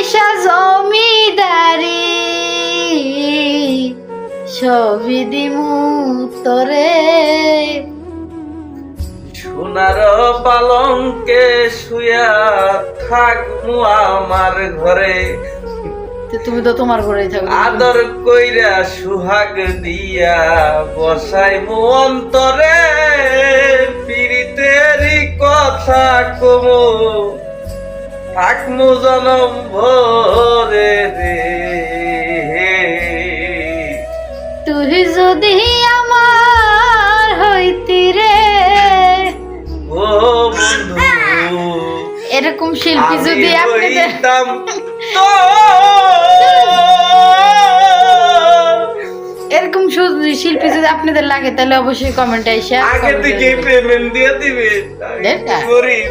পয়সা জমিদারি সবই দিমু তোরে। সোনার পালঙ্কে শুয়া থাকমু আমার ঘরে, তুমি তো তোমার ঘরেই থাকো। আদর কইরা সুহাগ দিয়া বসাই মু অন্তরে, পীড়িতেরই কথা কমু থাকমু জনম ভরে রে। তুই যদি আমার হইতি রে, ও বন্ধু এরকম শিল্পী যদি আপনাদের হইতাম তো, এরকম শিল্পী যদি আপনাদের লাগে তাহলে অবশ্যই কমেন্টে এসে আগে থেকে পেমেন্ট দিয়ে দিবে, দেখা। গরিব।